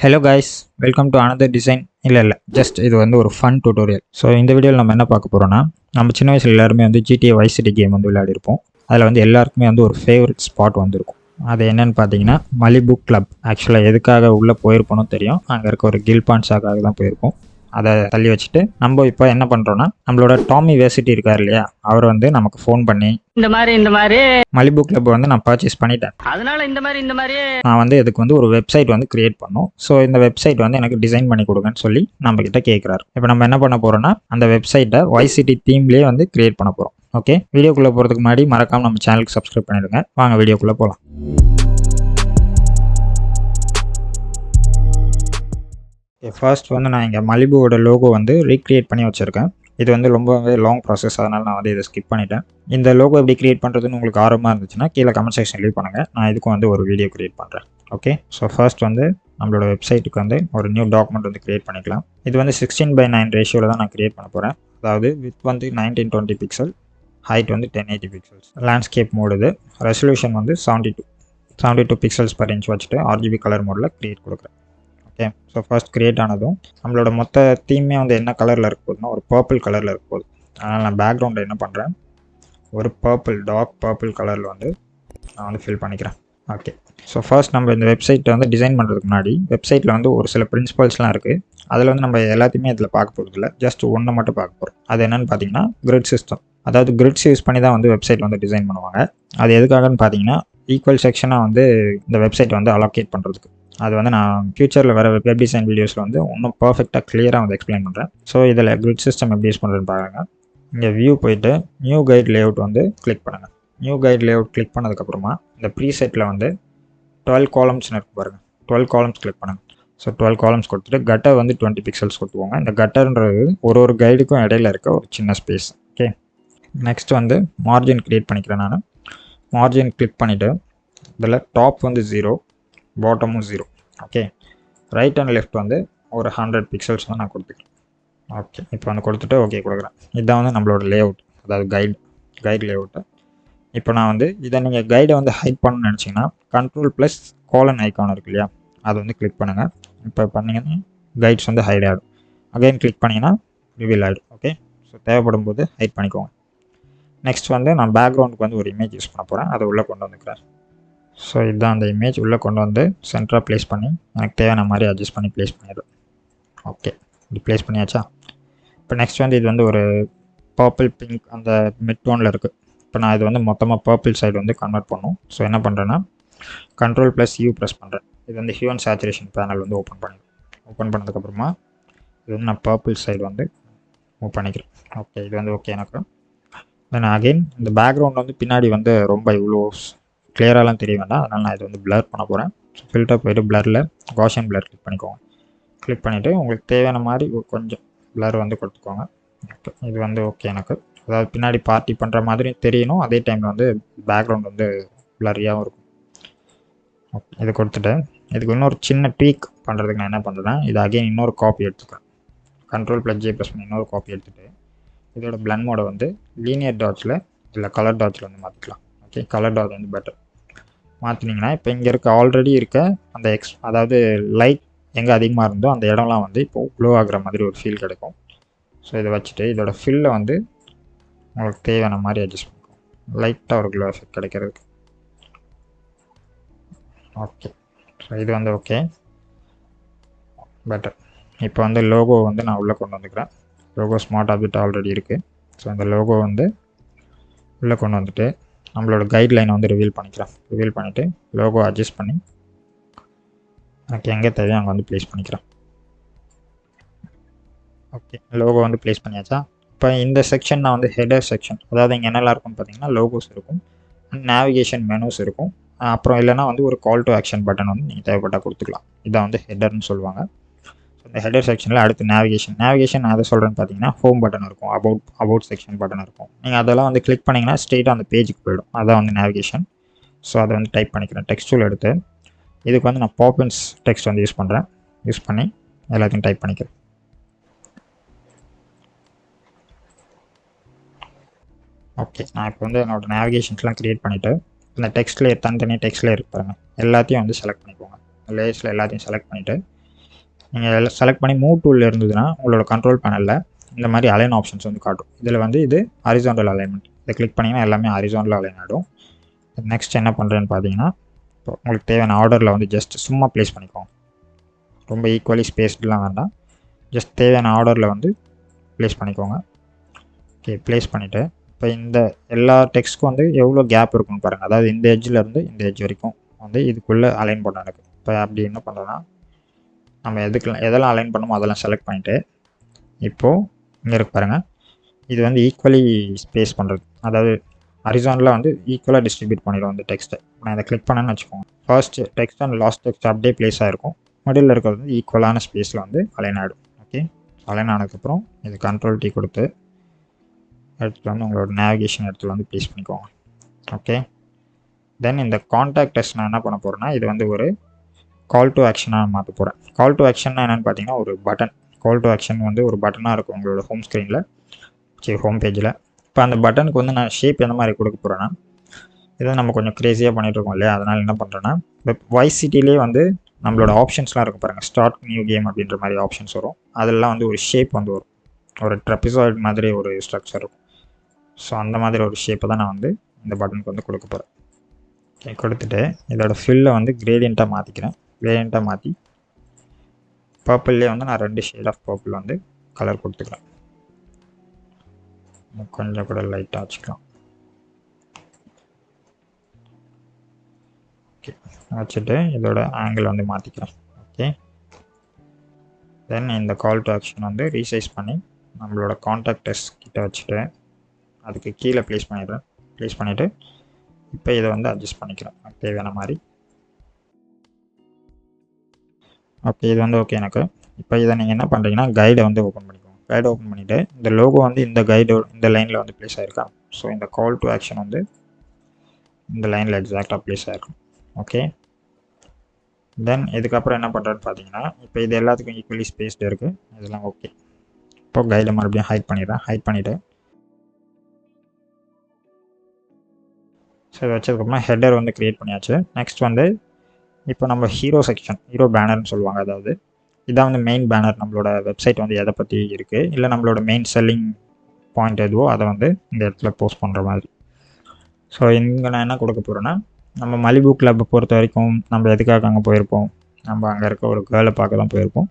Hello guys, welcome to another design. இல்லை just இது வந்து ஒரு ஃபன் டியூட்டோரியல். ஸோ இந்த வீடியோவில் நம்ம என்ன பார்க்க போகிறோம்னா, நம்ம சின்ன வயசில் எல்லாருமே வந்து GTA வைஸ் சிட்டி கேம் வந்து விளையாடிருப்போம். அதில் வந்து எல்லாருக்குமே வந்து ஒரு ஃபேவரட் ஸ்பாட் வந்துருக்கும். அது என்னன்னு பார்த்தீங்கன்னா மலிபு கிளப். ஆக்சுவலாக எதுக்காக உள்ளே போயிருப்போன்னு தெரியும். அங்கே இருக்க ஒரு கில்பான்ஸாக்காக தான் போயிருப்போம். அதை தள்ளி வச்சுட்டு நம்ம இப்போ என்ன பண்ணுறோன்னா, நம்மளோட டாமி வேசிட்டி இருக்கார் இல்லையா, அவர் வந்து நமக்கு ஃபோன் பண்ணி இந்த மாதிரி மலிபு கிளப் வந்து நான் பர்ச்சேஸ் பண்ணிட்டேன், அதனால இந்த மாதிரி நான் வந்து இதுக்கு வந்து ஒரு வெப்சைட் வந்து கிரியேட் பண்ணோம். ஸோ இந்த வெப்சைட் வந்து எனக்கு டிசைன் பண்ணி கொடுங்கன்னு சொல்லி நம்ம கிட்ட கேட்குறாரு. இப்போ நம்ம என்ன பண்ண போறோம்னா, அந்த வெப்சைட்டை வைஸ் சிட்டி தீம்லேயே வந்து கிரியேட் பண்ண போகிறோம். ஓகே, வீடியோக்குள்ளே போகிறதுக்கு முன்னாடி மறக்காம நம்ம சேனலுக்கு சப்ஸ்கிரைப் பண்ணிடுங்க. வாங்க வீடியோக்குள்ளே போகலாம். ஃபர்ஸ்ட் வந்து நான் இங்கே மலிபுவோட லோகோ வந்து ரீக்ரியேட் பண்ணி வச்சுருக்கேன். இது வந்து ரொம்பவே லாங் ப்ராசஸ், அதனால் நான் வந்து இதை ஸ்கிப் பண்ணிட்டேன். இந்த லோகோ எப்படி கிரியேட் பண்ணுறதுன்னு உங்களுக்கு ஆர்வமாக இருந்துச்சுன்னா கீழே கமெண்ட் செக்ஷன் லீவ் பண்ணுங்கள். நான் இதுக்கும் வந்து ஒரு வீடியோ கிரியேட் பண்ணுறேன். ஓகே, ஸோ ஃபர்ஸ்ட் வந்து நம்மளோட வெப்சைட்டுக்கு வந்து ஒரு நியூ டாக்குமெண்ட் வந்து கிரியேட் பண்ணிக்கலாம். இது வந்து 16:9 ரேஷியோவில் தான் நான் கிரியேட் பண்ண போகிறேன். அதாவது வித் வந்து 1920 பிக்சல், ஹைட் வந்து 1080 பிக்சல்ஸ். லேண்ட்ஸ்கேப் மோடு இது. ரெசல்யூஷன் வந்து 72 பிக்சல்ஸ் பர் இன்ச் வச்சுட்டு RGB கலர் மோடில் கிரியேட் கொடுக்குறேன். ஓகே, ஸோ ஃபர்ஸ்ட் கிரியேட் ஆனதும் நம்மளோட மொத்த தீமே வந்து என்ன கலரில் இருக்க போகுதுன்னா ஒரு பர்பிள் கலரில் இருக்க போகுது. அதனால் நான் பேக்ரவுண்டில் என்ன பண்ணுறேன், ஒரு டார்க் பர்பிள் கலரில் வந்து நான் வந்து ஃபில் பண்ணிக்கிறேன். ஓகே, ஸோ ஃபர்ஸ்ட் நம்ம இந்த வெப்சைட்டை வந்து டிசைன் பண்ணுறதுக்கு முன்னாடி வெப்சைட்டில் வந்து ஒரு சில பிரின்சிபல்ஸ்லாம் இருக்குது. அதில் வந்து நம்ம எல்லாத்தையுமே இதில் பார்க்க போகிறது இல்லை, ஜஸ்ட் ஒன்று மட்டும் பார்க்க போகிறோம். அது என்னென்னு பார்த்தீங்கன்னா கிரிட் சிஸ்டம். அதாவது கிரிட்ஸ் யூஸ் பண்ணி தான் வந்து வெப்சைட் வந்து டிசைன் பண்ணுவாங்க. அது எதுக்காகன்னு பார்த்தீங்கன்னா ஈக்குவல் செக்ஷனாக வந்து இந்த வெப்சைட் வந்து அலோகேட் பண்ணுறதுக்கு. அது வந்து நான் ஃபியூச்சரில் வர வெப் டிசைன் வீடியோஸில் வந்து இன்னும் பர்ஃபெக்டாக கிளியராக வந்து எக்ஸ்பிளைன் பண்ணுறேன். ஸோ இதில் கிரிட் சிஸ்டம் எப்படி யூஸ் பண்ணுறதுன்னு பாருங்கள். இங்கே வியூ போயிட்டு நியூ கைட் லேஅவுட் வந்து கிளிக் பண்ணுங்கள். நியூ கைட் லேஅவுட் கிளிக் பண்ணதுக்கப்புறமா இந்த ப்ரீசெட்டில் வந்து 12 காலம்ஸ்னு இருக்கு பாருங்கள். 12 காலம்ஸ் கிளிக் பண்ணுங்கள். ஸோ 12 காலம்ஸ் கொடுத்துட்டு கட்டர் வந்து 20 பிக்சல்ஸ் கொடுத்துக்கோங்க. இந்த கட்டர்ன்றது ஒரு கைடுக்கும் இடையில இருக்க ஒரு சின்ன ஸ்பேஸ். ஓகே, நெக்ஸ்ட் வந்து மார்ஜின் க்ரியேட் பண்ணிக்கிறேன். நான் மார்ஜின் கிளிக் பண்ணிவிட்டு இதில் டாப் வந்து 0, பாட்டமும் 0. ஓகே, ரைட் அண்ட் லெஃப்ட் வந்து ஒரு 100 பிக்சல்ஸ் வந்து நான் கொடுத்துக்கிறேன். ஓகே, இப்போ வந்து கொடுத்துட்டு ஓகே கொடுக்குறேன். இதுதான் வந்து நம்மளோட லேஅவுட், அதாவது கைடு லேஅவுட்டு. இப்போ நான் வந்து இதை நீங்கள் கைடை வந்து ஹைட் பண்ணணும்னு நினச்சிங்கன்னா Ctrl+: ஐக்கான் இருக்கு இல்லையா, அதை வந்து கிளிக் பண்ணுங்கள். இப்போ பண்ணிங்கன்னா கைட்ஸ் வந்து ஹைட் ஆகிடும். அகைன் கிளிக் பண்ணிங்கன்னா ரிவீல் ஆகிடும். ஓகே, ஸோ தேவைப்படும் போது ஹைட் பண்ணிக்கோங்க. நெக்ஸ்ட் வந்து நான் பேக்ரவுண்டுக்கு வந்து ஒரு இமேஜ் யூஸ் பண்ண போகிறேன். அதை உள்ளே கொண்டு வந்துக்கிறேன். ஸோ இதுதான் அந்த இமேஜ். உள்ளே கொண்டு வந்து சென்டராக ப்ளேஸ் பண்ணி எனக்கு தேவையான மாதிரி அட்ஜஸ்ட் பண்ணி ப்ளேஸ் பண்ணிடுவேன். ஓகே, இப்படி ப்ளேஸ் பண்ணியாச்சா. இப்போ நெக்ஸ்ட் வந்து இது வந்து ஒரு பர்பிள் பிங்க் அந்த மிட் டோனில் இருக்குது. இப்போ நான் இது வந்து மொத்தமாக பர்பிள் சைடு வந்து கன்வெர்ட் பண்ணும். ஸோ என்ன பண்ணுறேன்னா Ctrl+U ப்ரெஸ் பண்ணுறேன். இது வந்து ஹியூ அண்ட் சேச்சுரேஷன் பேனல் வந்து ஓப்பன் பண்ணதுக்கப்புறமா இது வந்து நான் பர்பிள் சைடு வந்து மூவ் பண்ணிக்கிறேன். ஓகே, இது வந்து ஓகே எனக்கு. தென் அகெயின் இந்த பேக்ரவுண்ட் வந்து பின்னாடி வந்து ரொம்ப இவ்வளோ கிளியராலாம் தெரிய வேண்டாம், அதனால் நான் இது வந்து பிளர் பண்ண போகிறேன். ஸோ ஃபில்டர் போய்ட்டு பிளரில் காஷியன் பிளர் கிளிக் பண்ணிக்கோங்க. கிளிக் பண்ணிவிட்டு உங்களுக்கு தேவையான மாதிரி கொஞ்சம் பிளர் வந்து கொடுத்துக்கோங்க. ஓகே, இது வந்து ஓகே எனக்கு. அதாவது பின்னாடி பார்ட்டி பண்ணுற மாதிரி தெரியணும், அதே டைமில் வந்து பேக்ரவுண்ட் வந்து பிளரியாகவும் இருக்கும். ஓகே, இது கொடுத்துட்டு இதுக்கு இன்னொரு சின்ன ட்வீக் பண்ணுறதுக்கு நான் என்ன பண்ணுறேன், இது அகெயின் இன்னொரு காப்பி எடுத்துக்கிறேன். Ctrl+J ப்ரெஸ் பண்ணி இன்னொரு காப்பி எடுத்துகிட்டு இதோட பிளண்ட் மோடை வந்து லீனியர் டாட்ஸில் இல்லை கலர் டாட்ஸில் வந்து மாற்றிக்கலாம். ஓகே, கலர் டாட் வந்து பெட்டர். மாற்றினீங்கன்னா இப்போ இங்கே ஆல்ரெடி இருக்க அந்த அதாவது லைட் எங்கே அதிகமாக இருந்தோ அந்த இடம்லாம் வந்து இப்போது க்ளோ ஆகிற மாதிரி ஒரு ஃபீல் கிடைக்கும். ஸோ இதை வச்சுட்டு இதோட ஃபில்லை வந்து உங்களுக்கு தேவையான மாதிரி அட்ஜஸ்ட் பண்ணிக்கோங்க, லைட்டாக ஒரு க்ளோ எஃபெக்ட் கிடைக்கிறதுக்கு. ஓகே, ஸோ இது வந்து ஓகே பெட்டர். இப்போ வந்து லோகோ வந்து நான் உள்ளே கொண்டு வந்துக்கிறேன். லோகோ ஸ்மார்ட் ஆப்ஜெக்ட் ஆல்ரெடி இருக்குது. ஸோ அந்த லோகோ வந்து உள்ளே கொண்டு வந்துட்டு நம்மளோட கைட்லைனை வந்து ரிவீல் பண்ணிவிட்டு லோகோ அட்ஜஸ்ட் பண்ணி எனக்கு எங்கே தேவையோ அங்கே வந்து ப்ளேஸ் பண்ணிக்கிறேன். ஓகே, லோகோ வந்து ப்ளேஸ் பண்ணியாச்சா. இப்போ இந்த செக்ஷன் நான் வந்து ஹெடர் செக்ஷன், அதாவது இங்கே என்னெல்லாம் இருக்கும்னு பார்த்தீங்கன்னா லோகோஸ் இருக்கும், நேவிகேஷன் மெனூஸ் இருக்கும், அப்புறம் இல்லைனா வந்து ஒரு கால் டு ஆக்ஷன் பட்டன் வந்து நீங்கள் தேவைப்பட்டால் கொடுத்துக்கலாம். இதான் வந்து ஹெடர்னு சொல்லுவாங்க. இந்த ஹெடர் செக்ஷனில் அடுத்து நேவிகேஷன் நான் எதை சொல்கிறேன்னு பார்த்தீங்கன்னா ஹோம் பட்டன் இருக்கும், அபவுட் செக்ஷன் பட்டன் இருக்கும். நீங்கள் அதெல்லாம் வந்து கிளிக் பண்ணிங்கன்னா ஸ்ட்ரெயிட்டாக அந்த பேஜுக்கு போயிடும். அதான் வந்து நேவிகேஷன். ஸோ அதை வந்து டைப் பண்ணிக்கிறேன். டெக்ஸ்ட் டூல் எடுத்து இதுக்கு வந்து நான் பாப்பின்ஸ் டெக்ஸ்ட் வந்து யூஸ் பண்ணி எல்லாத்தையும் டைப் பண்ணிக்கிறேன். ஓகே, நான் இப்போ வந்து என்னோடய நேவிகேஷன்ஸ்லாம் க்ரியேட் பண்ணிவிட்டு இந்த டெக்ஸ்ட்லேயே தனித்தனி டெக்ஸ்ட்லேயே இருக்கு பாருங்கள், எல்லாத்தையும் வந்து செலக்ட் பண்ணிக்கோங்க. லேயர்ஸில் எல்லாத்தையும் செலக்ட் பண்ணிவிட்டு நீங்கள் செலக்ட் பண்ணி மூவ் டூலில் இருந்ததுன்னா உங்களோட கண்ட்ரோல் பேனலில் இந்த மாதிரி அலைன் ஆப்ஷன்ஸ் வந்து காட்டும். இதில் வந்து இது ஹாரிசான்டல் அலைன்மெண்ட். இதை கிளிக் பண்ணிங்கன்னா எல்லாமே ஹாரிசான்டல் அலைன் ஆகிடும். நெக்ஸ்ட் என்ன பண்ணுறேன்னு பார்த்தீங்கன்னா, இப்போ உங்களுக்கு தேவையான ஆர்டரில் வந்து ஜஸ்ட் சும்மா ப்ளேஸ் பண்ணிக்கோங்க. ரொம்ப ஈக்குவலி ஸ்பேஸ்டெலாம் வேண்டாம், ஜஸ்ட் தேவையான ஆர்டரில் வந்து ப்ளேஸ் பண்ணிக்கோங்க. ஓகே, ப்ளேஸ் பண்ணிவிட்டு இப்போ இந்த எல்லா டெக்ஸ்ட்க்கும் வந்து எவ்வளோ கேப் இருக்குன்னு பாருங்கள். அதாவது இந்த எட்ஜிலேருந்து இந்த எட்ஜ் வரைக்கும் வந்து இதுக்குள்ளே அலைன் பண்ண எனக்கு. இப்போ அப்படி என்ன பண்ணுறேன்னா, நம்ம எதெல்லாம் அலைன் பண்ணமோ அதெல்லாம் செலக்ட் பண்ணிவிட்டு இப்போது இங்கே இருக்கு பாருங்கள், இது வந்து ஈக்குவலி ஸ்பேஸ் பண்ணுறது. அதாவது ஹரிசான்டலாக வந்து ஈக்குவலாக டிஸ்ட்ரிபியூட் பண்ணிடும் அந்த டெக்ஸ்ட்டை. நான் இதை கிளிக் பண்ணேன்னு வச்சுக்கோங்க, first text and last text அப்படியே ப்ளேஸ் ஆகிருக்கும். மிடில் இருக்கிறது வந்து ஈக்குவலான ஸ்பேஸில் வந்து அலைன் ஆகிடும். ஓகே, அலைன் ஆனதுக்கப்புறம் இது கண்ட்ரோல் T கொடுத்து எடுத்துகிட்டு வந்து உங்களோட நேவிகேஷன் இடத்துல வந்து ப்ளேஸ் பண்ணிக்கோங்க. ஓகே, தென் இந்த கான்டாக்ட் டெஸ்ட் நான் என்ன பண்ண போகிறேன்னா, இது வந்து ஒரு கால் டு ஆக்ஷனாக மாற்ற போகிறேன். கால் டு ஆக்ஷன்னா என்னென்னு பார்த்தீங்கன்னா, ஒரு பட்டன். கால் டு ஆக்ஷன் வந்து ஒரு பட்டனாக இருக்கும் உங்களோட ஹோம் ஸ்க்ரீனில், சரி ஹோம் பேஜில். இப்போ அந்த பட்டனுக்கு வந்து நான் ஷேப் எந்த மாதிரி கொடுக்க போகிறேன்னா, இதை நம்ம கொஞ்சம் க்ரேஸியாக பண்ணிகிட்ருக்கோம் இல்லையா, அதனால் என்ன பண்ணுறேன்னா, இப்போ வாய்ஸ் சிட்டிலே வந்து நம்மளோட ஆப்ஷன்ஸ்லாம் இருக்கும் பாருங்கள், ஸ்டார்ட் நியூ கேம் அப்படின்ற மாதிரி ஆப்ஷன்ஸ் வரும். அதெல்லாம் வந்து ஒரு ஷேப் வந்து வரும், ஒரு ட்ரெபிசாய்ட் மாதிரி ஒரு ஸ்ட்ரக்சர் இருக்கும். ஸோ அந்த மாதிரி ஒரு ஷேப்பை தான் நான் வந்து இந்த பட்டனுக்கு வந்து கொடுக்க போகிறேன். ஓகே, கொடுத்துட்டு இதோட ஃபில்லை வந்து கிரேடியண்ட்டாக மாற்றிக்கிறேன். கிரேடியண்ட்டாக மாற்றி பர்பிள்லேயே வந்து நான் 2 ஷேட் ஆஃப் பர்பிள் வந்து கலர் கொடுத்துக்கிறேன். கொஞ்சம் கூட லைட்டாக வச்சுக்கலாம். ஓகே, வச்சுட்டு இதோட ஆங்கிள் வந்து மாற்றிக்கிறேன். ஓகே, தென் இந்த கால் டு ஆக்ஷன் வந்து ரீசைஸ் பண்ணி நம்மளோட கான்டாக்ட் டெஸ்ட் கிட்ட வச்சுட்டு அதுக்கு கீழே ப்ளேஸ் பண்ணிடுறேன். ப்ளேஸ் பண்ணிவிட்டு இப்போ இதை வந்து அட்ஜஸ்ட் பண்ணிக்கிறேன் எனக்கு தேவையான மாதிரி. ஓகே, இது வந்து ஓகே எனக்கு. இப்போ இதை நீங்கள் என்ன பண்ணுறீங்கன்னா, கைடை வந்து ஓப்பன் பண்ணிக்கோங்க. கைடை ஓப்பன் பண்ணிவிட்டு இந்த லோகோ வந்து இந்த கைடு இந்த லைனில் வந்து ப்ளேஸ் ஆகிருக்கா. ஸோ இந்த கால் டு ஆக்ஷன் வந்து இந்த லைனில் எக்ஸாக்டாக ப்ளேஸ் ஆகிருக்கும். ஓகே, தென் இதுக்கப்புறம் என்ன பண்ணுறேன்னு பார்த்தீங்கன்னா, இப்போ இது எல்லாத்துக்கும் ஈக்குவலி ஸ்பேஸ்டு இருக்குது, இதெல்லாம் ஓகே. இப்போ கைடை மறுபடியும் ஹைட் பண்ணிடுறேன். ஹைட் பண்ணிவிட்டு ஸோ இதை வச்சதுக்கப்புறமா ஹெட்டர் வந்து க்ரியேட் பண்ணியாச்சு. நெக்ஸ்ட் வந்து இப்போ நம்ம ஹீரோ செக்ஷன், ஹீரோ பேனர்னு சொல்லுவாங்க. அதாவது இதான் வந்து மெயின் பேனர். நம்மளோட வெப்சைட் வந்து எதை பற்றி இருக்குது, இல்லை நம்மளோட மெயின் செல்லிங் பாயிண்ட் எதுவோ அதை வந்து இந்த இடத்துல போஸ்ட் பண்ணுற மாதிரி. ஸோ இங்கே நான் என்ன கொடுக்க போகிறேன்னா, நம்ம மலிபு கிளப்பை பொறுத்த வரைக்கும் நம்ம எதுக்காக அங்கே போயிருப்போம், நம்ம அங்கே இருக்க ஒரு கேர்ளை பார்க்க தான் போயிருப்போம்.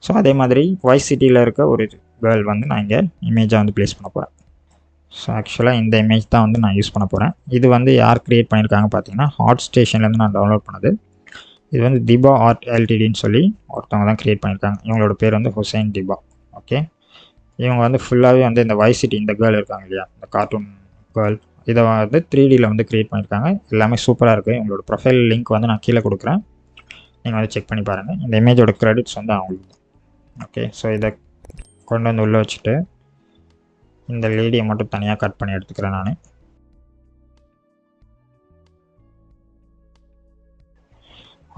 ஸோ அதே மாதிரி வாய்ஸ் சிட்டியில் இருக்க ஒரு கேர்ள் வந்து நான் இங்கே இமேஜாக வந்து ப்ளேஸ் பண்ண போகிறேன். ஸோ ஆக்சுவலாக இந்த இமேஜ் தான் வந்து நான் யூஸ் பண்ண போகிறேன். இது வந்து யார் க்ரியேட் பண்ணியிருக்காங்க பார்த்தீங்கன்னா, ஹாட் ஸ்டேஷன்லேருந்து நான் டவுன்லோட் பண்ணது. இது வந்து திபா ஆர்ட் எல்டிடின்னு சொல்லி ஒருத்தவங்க தான் க்ரியேட் பண்ணியிருக்காங்க. இவங்களோட பேர் வந்து ஹுசைன் திபா. ஓகே, இவங்க வந்து ஃபுல்லாகவே வந்து இந்த வாய்ஸ் சிட்டி, இந்த கேர்ள் இருக்காங்க இல்லையா, இந்த கார்ட்டூன் கேர்ள், இதை வந்து 3Dயில் வந்து க்ரியேட் பண்ணியிருக்காங்க. எல்லாமே சூப்பராக இருக்குது. இவங்களோட ப்ரொஃபைல் லிங்க் வந்து நான் கீழே கொடுக்குறேன், நீங்கள் வந்து செக் பண்ணி பாருங்கள். இந்த இமேஜோட க்ரெடிட்ஸ் வந்து அவங்களுக்கு. ஓகே, ஸோ இதை கொண்டு வந்து உள்ளே வச்சுட்டு இந்த லேடியை மட்டும் தனியாக கட் பண்ணி எடுத்துக்கிறேன் நான்.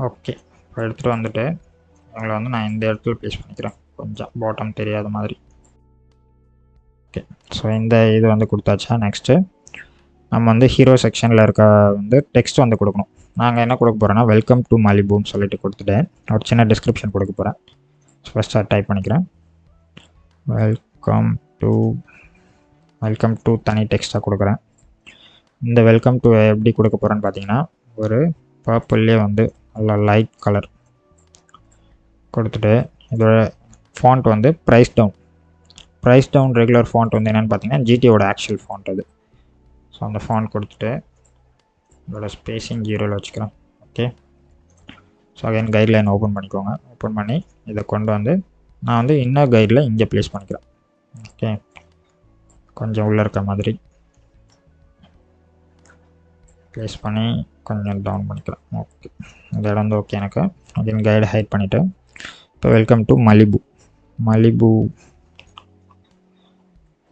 ஓகே, இப்போ எடுத்துகிட்டு வந்துட்டு இவங்களை வந்து நான் இந்த இடத்துல ப்ளேஸ் பண்ணிக்கிறேன், கொஞ்சம் பாட்டம் தெரியாத மாதிரி. ஓகே, ஸோ இந்த இது வந்து கொடுத்தாச்சா. நெக்ஸ்ட்டு நம்ம வந்து ஹீரோ செக்ஷனில் இருக்க வந்து டெக்ஸ்ட் வந்து கொடுக்கணும். நாங்கள் என்ன கொடுக்க போகிறோன்னா, வெல்கம் டு மலிபுன்னு சொல்லிட்டு கொடுத்துட்டு ஒரு சின்ன டிஸ்கிரிப்ஷன் கொடுக்க போகிறேன். ஃபஸ்ட்டாக டைப் பண்ணிக்கிறேன், வெல்கம் டு தனி டெக்ஸ்ட்டாக கொடுக்குறேன். இந்த வெல்கம் டு எப்படி கொடுக்க போகிறேன்னு பார்த்தீங்கன்னா, ஒரு பர்பிள்லேயே வந்து நல்லா லைட் கலர் கொடுத்துட்டு இதோட ஃபாண்ட் வந்து ப்ரைஸ் டவுன் ரெகுலர் ஃபாண்ட் வந்து என்னென்னு பார்த்தீங்கன்னா ஜிடியோட ஆக்சுவல் ஃபாண்ட் அது. ஸோ அந்த ஃபாண்ட் கொடுத்துட்டு இதோட ஸ்பேஸிங் 0ல் வச்சுக்கிறேன். Okay, so again guideline open பண்ணிக்கோங்க. ஓப்பன் பண்ணி இதை கொண்டு வந்து நான் வந்து இன்னர் கைடில் இங்கே ப்ளேஸ் பண்ணிக்கிறேன். ஓகே, கொஞ்சம் உள்ளே இருக்க மாதிரி ப்ளேஸ் பண்ணி கொஞ்சம் டவுன் பண்ணிக்கலாம். ஓகே, இந்த இடம் வந்து ஓகே எனக்கு. அகைன் கைடை ஹைட் பண்ணிவிட்டு இப்போ வெல்கம் டு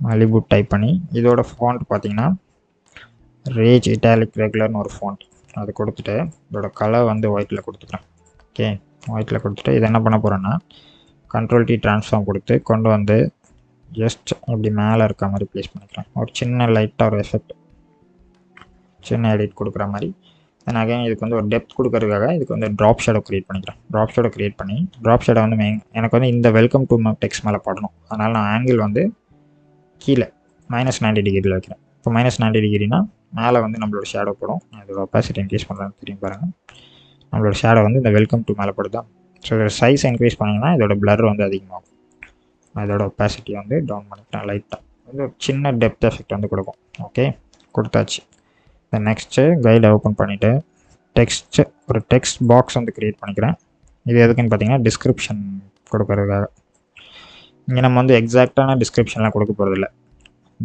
மலிபு டைப் பண்ணி இதோட ஃபாண்ட் பார்த்தீங்கன்னா ரேஜ் இட்டாலிக் ரெகுலர்னு ஒரு ஃபாண்ட், அது கொடுத்துட்டு இதோட கலர் வந்து ஒயிட்டில் கொடுத்துக்கிறேன். ஓகே, ஒயிட்டில் கொடுத்துட்டு இதை என்ன பண்ண போகிறேன்னா, கண்ட்ரோல் T ட்ரான்ஸ்ஃபார்ம் கொடுத்து கொண்டு வந்து ஜஸ்ட் இப்படி மேலே இருக்க மாதிரி ப்ளேஸ் பண்ணிக்கிறேன். ஒரு சின்ன லைட்டாக ஒரு எஃபெக்ட், சின்ன எடிட் கொடுக்குற மாதிரி தென் அகைன் இதுக்கு வந்து ஒரு டெப்த் கொடுக்கறதுக்காக இதுக்கு வந்து ட்ராப் ஷேடோ க்ரியேட் பண்ணிக்கிறேன். ட்ராப் ஷேடோ க்ரியேட் பண்ணி ட்ராப் ஷேடோ வந்து எனக்கு வந்து இந்த வெல்கம் டு டெக்ஸ்ட் மேலே படணும். அதனால் நான் ஆங்கிள் வந்து கீழே -90 டிகிரியில் வைக்கிறேன். இப்போ -90 டிகிரினா மேலே வந்து நம்மளோட ஷேடோ படும். இதோட ஒப்பாசிட்டி இன்க்ரீஸ் பண்ணுறேன் தெரியும் பாருங்கள். நம்மளோட ஷேடோ வந்து இந்த வெல்கம் டு மேலே படுதா. ஸோ இதோட சைஸ் இன்க்ரீஸ் பண்ணிங்கன்னா இதோட பிளர் வந்து அதிகமாகும். இதோட ஒப்பாசிட்டி வந்து டவுன் பண்ணிக்கிறேன் லைட்டாக. வந்து ஒரு சின்ன டெப்த் எஃபெக்ட் வந்து கொடுக்கும். ஓகே, கொடுத்தாச்சு. தென் நெக்ஸ்ட்டு கைடை ஓப்பன் பண்ணிவிட்டு ஒரு டெக்ஸ்ட் பாக்ஸ் வந்து க்ரியேட் பண்ணிக்கிறேன். இது எதுக்குன்னு பார்த்தீங்கன்னா டிஸ்கிரிப்ஷன் கொடுக்கறதுக்காக. இங்கே நம்ம வந்து எக்ஸாக்டான டிஸ்கிரிப்ஷன்லாம் கொடுக்க போகிறதில்ல.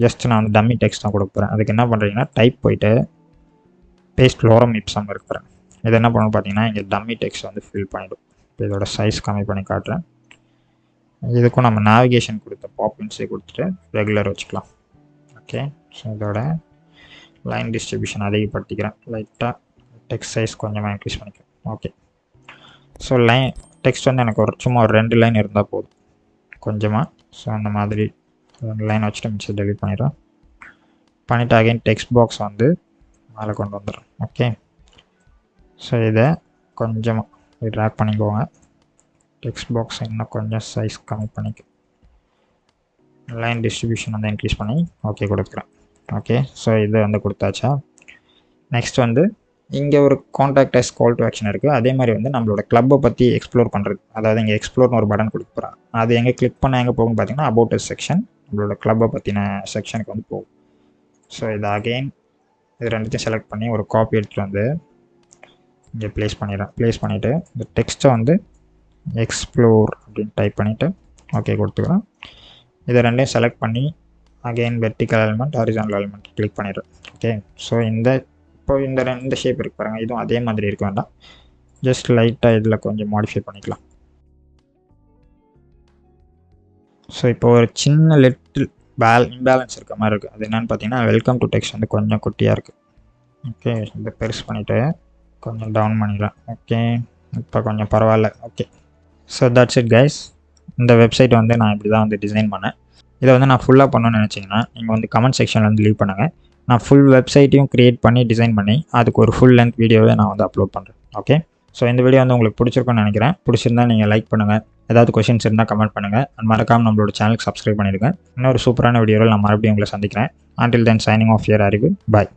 ஜஸ்ட் நான் வந்து டம்மி டெக்ஸ்ட் தான் கொடுக்க போகிறேன். அதுக்கு என்ன பண்ணுறீங்கன்னா டைப் போயிட்டு பேஸ்ட் லோரம் இப்சம் இருக்கிறேன். இது என்ன பண்ணணும் பார்த்தீங்கன்னா இங்கே டம்மி டெக்ஸ்ட் வந்து ஃபில் பண்ணிவிடும். இப்போ இதோட சைஸ் கம்மி பண்ணி காட்டுறேன். இதுக்கும் நம்ம நேவிகேஷன் கொடுத்த பாப்பின்ஸே கொடுத்துட்டு ரெகுலர் வச்சுக்கலாம். ஓகே, ஸோ இதோட லைன் டிஸ்ட்ரிபியூஷன் அதிகப்படுத்திக்கிறேன். லைட்டாக டெக்ஸ்ட் சைஸ் கொஞ்சமாக இன்க்ரீஸ் பண்ணிக்கிறேன். ஓகே, ஸோ டெக்ஸ்ட் வந்து எனக்கு சும்மா ஒரு 2 லைன் இருந்தால் போதும் கொஞ்சமாக. ஸோ அந்த மாதிரி 2 லைன் வச்சுட்டு மிச்சம் டெலிட் பண்ணிடுறேன். பண்ணிவிட்டு அகைன் டெக்ஸ்ட் பாக்ஸ் வந்து மேலே கொண்டு வந்துடுறேன். ஓகே, ஸோ இதை கொஞ்சமாக ட்ராக் பண்ணிக்கோங்க. டெக்ஸ்ட் பாக்ஸ் இன்னும் கொஞ்சம் சைஸ் கம்மி பண்ணிக்க. லைன் டிஸ்ட்ரிபியூஷன் வந்து இன்க்ரீஸ் பண்ணி ஓகே கொடுக்குறேன். ஓகே, ஸோ இது வந்து கொடுத்தாச்சா. நெக்ஸ்ட் வந்து இங்கே ஒரு contact us call to action இருக்குது. அதே மாதிரி வந்து நம்மளோட கிளப்பை பற்றி எக்ஸ்ப்ளோர் பண்ணுறது, அதாவது இங்கே எக்ஸ்ப்ளோர்னு ஒரு பட்டன் கொடுக்க போகிறேன். அது எங்கே கிளிக் பண்ண எங்கே போகும்னு பார்த்தீங்கன்னா அபவுட் அஸ் செக்ஷன், நம்மளோட கிளப்பை பற்றின செக்ஷனுக்கு வந்து போகும். ஸோ இது அகெயின் இது ரெண்டுத்தையும் செலக்ட் பண்ணி ஒரு காப்பி எடுத்துகிட்டு வந்து இங்கே ப்ளேஸ் பண்ணிவிட்டு இந்த டெக்ஸ்ட்டை வந்து எக்ஸ்ப்ளோர் அப்படின்னு டைப் பண்ணிவிட்டு ஓகே கொடுத்துக்கிறேன். இதை ரெண்டையும் செலக்ட் பண்ணி again vertical element horizontal element click பண்ணிடுறேன். ஓகே, ஸோ இப்போ இந்த ஷேப் இருக்கு பாருங்கள், இதுவும் அதே மாதிரி இருக்க வேண்டாம். ஜஸ்ட் லைட்டாக இதில் கொஞ்சம் மாடிஃபை பண்ணிக்கலாம். ஸோ இப்போ ஒரு சின்ன லிட்டில் இம்பேலன்ஸ் இருக்க மாதிரி இருக்குது. அது என்னென்னு பார்த்தீங்கன்னா வெல்கம் டு டெக்ஸ்ட் வந்து கொஞ்சம் குட்டியாக இருக்குது. ஓகே, இதை பெருசு பண்ணிவிட்டு கொஞ்சம் டவுன் பண்ணிடுறேன். ஓகே, இப்போ கொஞ்சம் பரவாயில்ல. Okay, so that's it guys. இந்த வெப்சைட் வந்து நான் இப்படி தான் வந்து டிசைன் பண்ணேன். இதை வந்து நான் ஃபுல்லாக பண்ணணும்னு நினச்சிங்கன்னா நீங்கள் வந்து கமெண்ட் செக்ஷனில் வந்து லீவ் பண்ணுங்கள். நான் ஃபுல் வெப்சைட்டையும் க்ரியேட் பண்ணி டிசைன் பண்ணி அதுக்கு ஒரு ஃபுல் லென்த் வீடியோவை நான் வந்து அப்லோட் பண்ணுறேன். ஓகே, ஸோ இந்த வீடியோ வந்து உங்களுக்கு பிடிச்சிருக்குன்னு நினைக்கிறேன். பிடிச்சிருந்தா நீங்கள் லைக் பண்ணுங்கள். ஏதாவது கொஷின்ஸ் இருந்தால் கமெண்ட் பண்ணுங்கள். மறக்காமல் நம்மளோட சேனலுக்கு சப்ஸ்கிரைப் பண்ணிடுங்க. இன்னொரு சூப்பரான வீடியோவில் நான் மறுபடியும் உங்களை சந்திக்கிறேன். Until then, signing off here, Arivu. Bye.